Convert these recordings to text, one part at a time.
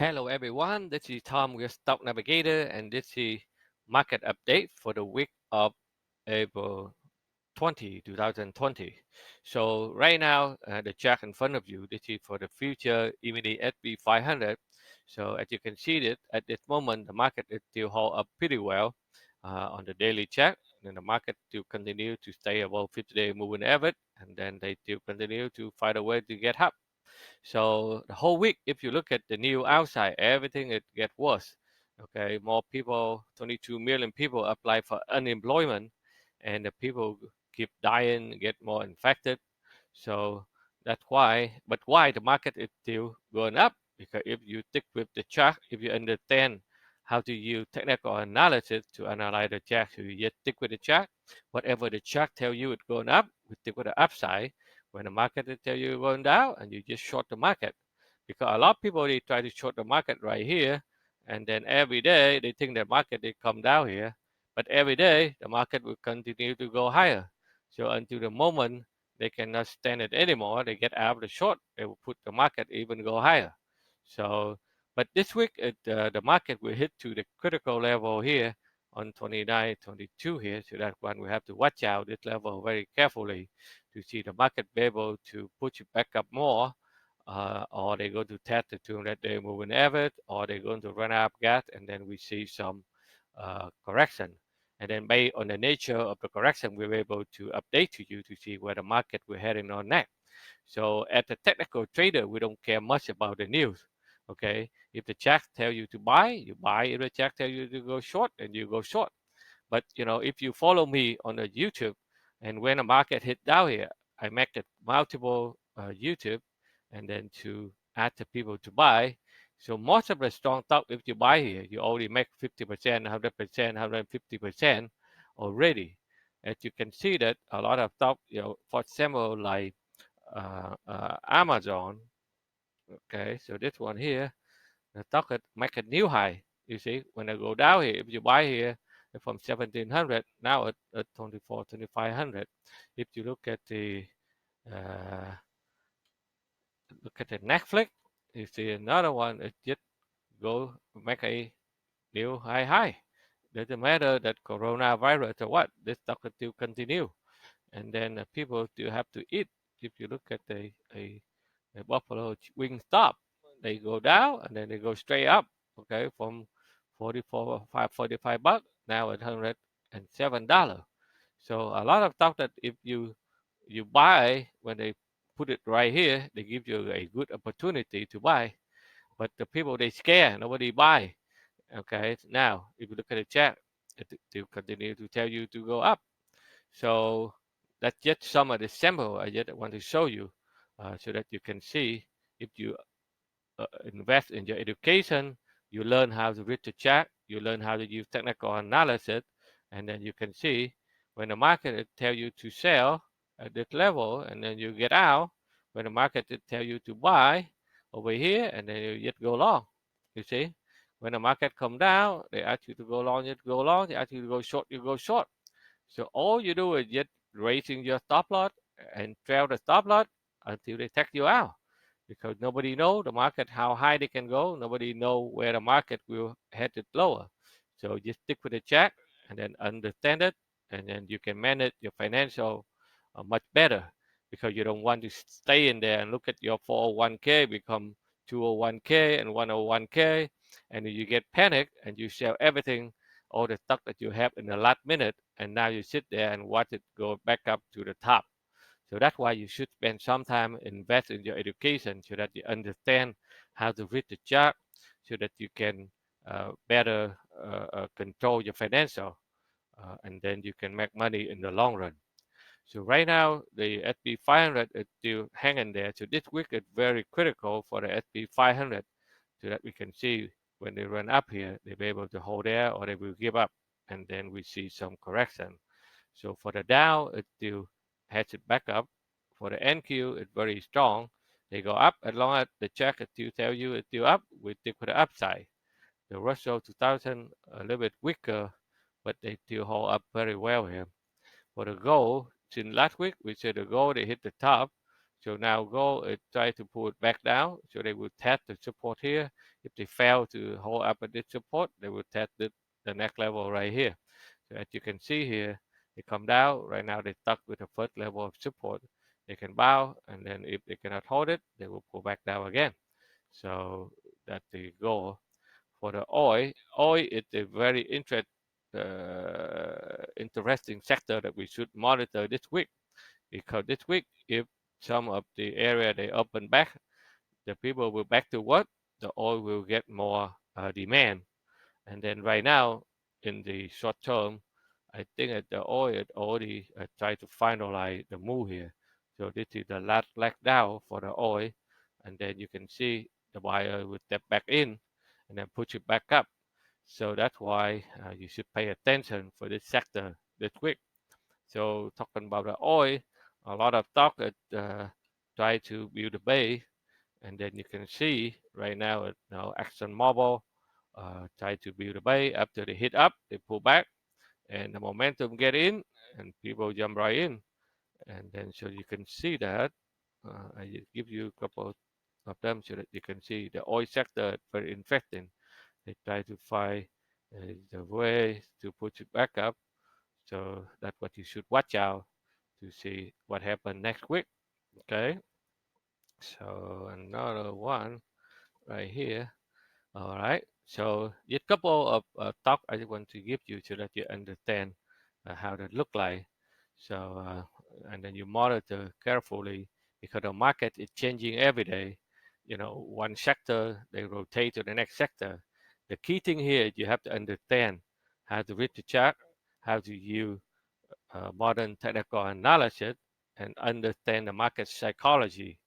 Hello everyone, this is Tom with Stock Navigator and this is market update for the week of April 2020. So right now, the chart in front of you, this is for the future E-mini SP 500. So as you can see it, at this moment, the market is still hold up pretty well on the daily chart. And the market still continue to stay above 50-day moving average, and then they still continue to find a way to get up. So the whole week, if you look at the new outside, everything it get worse. Okay, more people, 22 million people apply for unemployment, and the people keep dying, get more infected. So that's why. But why the market is still going up? Because if you stick with the chart, if you understand how to use technical analysis to analyze the chart, so you just stick with the chart. Whatever the chart tell you it's going up, we stick with the upside. When the market will tell you going down, and you just short the market. Because a lot of people they try to short the market right here, and then every day they think the market they come down here, but every day the market will continue to go higher. So until the moment they cannot stand it anymore, they get out of the short, they will put the market even go higher. So, but this week the market will hit to the critical level here on 29, 22 here. So that one we have to watch out this level very carefully to see the market be able to push it back up more, or they go to test the 200-day moving average, or they're going to run out of gas, and then we see some correction. And then based on the nature of the correction, we're able to update to you to see where the market we're heading on next. So as a technical trader, we don't care much about the news. Okay, if the chart tell you to buy, you buy. If the chart tell you to go short, then you go short. But if you follow me on the YouTube, and when the market hit down here, I make it multiple YouTube, and then to add the people to buy. So most of the strong stock, if you buy here, you already make 50%, 100%, 150% already. As you can see that a lot of stock, for example, like Amazon. Okay, so this one here, the stock make a new high. You see, when I go down here, if you buy here from 1700, now at 24, 2500. If you uh, look at the Netflix, you see another one. It just go make a new high. Doesn't matter that coronavirus or what, this stock will still continue. And then people still have to eat. If you look at a Buffalo wing stop, they go down and then they go straight up. Okay, from 44, 45 bucks now at $107. So a lot of stuff that if you buy when they put it right here, they give you a good opportunity to buy. But the people they scare, nobody buy. Okay, now if you look at the chart, it will continue to tell you to go up. So that's just some of the sample I just want to show you, so that you can see if you invest in your education, you learn how to read the chart, you learn how to use technical analysis, and then you can see when the market tell you to sell at this level, and then you get out. When the market tell you to buy over here, and then you just go long. You see, when the market come down, they ask you to go long, you go long. They ask you to go short, you go short. So all you do is just raising your stop loss and trail the stop loss until they take you out, because nobody know the market how high they can go. Nobody know where the market will head it lower. So just stick with the chart and then understand it, and then you can manage your financial much better, because you don't want to stay in there and look at your 401k become 201k and 101k, and you get panic and you sell everything, all the stock that you have in the last minute, and now you sit there and watch it go back up to the top. So that's why you should spend some time invest in your education, so that you understand how to read the chart, so that you can better control your financial, and then you can make money in the long run. So right now the SP 500 is still hanging there. So this week is very critical for the SP 500, so that we can see when they run up here, they'll be able to hold there or they will give up, and then we see some correction. So for the Dow, it still has it back up. For the NQ, it's very strong. They go up as long as the check still tell you it's still up. We stick with the upside. The Russell 2000 a little bit weaker, but they still hold up very well here. For the gold, since last week we said the gold they hit the top, So now gold it try to pull it back down. So they will test the support here. If they fail to hold up at this support, they will test the next level right here. So as you can see here, they come down. Right now they stuck with the first level of support. They can bow, and then if they cannot hold it, they will pull back down again. So that's the goal. For the oil, oil is a very interesting sector that we should monitor this week, because this week, if some of the area they open back, the people will back to work, the oil will get more demand. And then right now, in the short term, I think that the oil had already tried to finalize the move here. So this is the last leg down for the oil, and then you can see the buyer will step back in and then push it back up. So that's why you should pay attention for this sector this week. So talking about the oil, a lot of talk try to build a bay, and then you can see right now, ExxonMobil try to build a bay. After they hit up, they pull back, and the momentum get in, and people jump right in, and then so you can see that. I give you a couple of them so that you can see the oil sector very interesting. They try to find the way to push it back up. So that's what you should watch out to see what happened next week. Okay. So another one right here. All right. So a couple of talk I just want to give you so that you understand how that look like. So and then you monitor carefully because the market is changing every day. One sector they rotate to the next sector. The key thing here is you have to understand how to read the chart, how to use modern technical analysis, and understand the market psychology.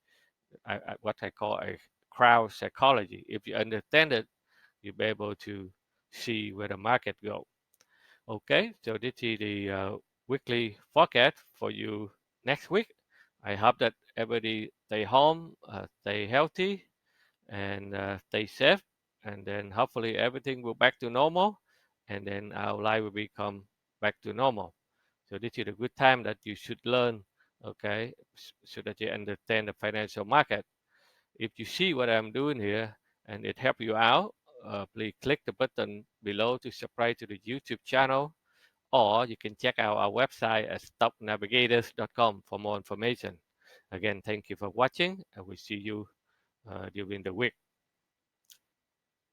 What I call a crowd psychology. If you understand it, you'll be able to see where the market go. Okay, so this is the weekly forecast for you next week. I hope that everybody stay home, stay healthy, and stay safe, and then hopefully everything will back to normal, and then our life will become back to normal. So this is a good time that you should learn, okay, so that you understand the financial market. If you see what I'm doing here and it help you out, please click the button below to subscribe to the YouTube channel, or you can check out our website at stocknavigators.com for more information. Again, thank you for watching, and we'll see you during the week.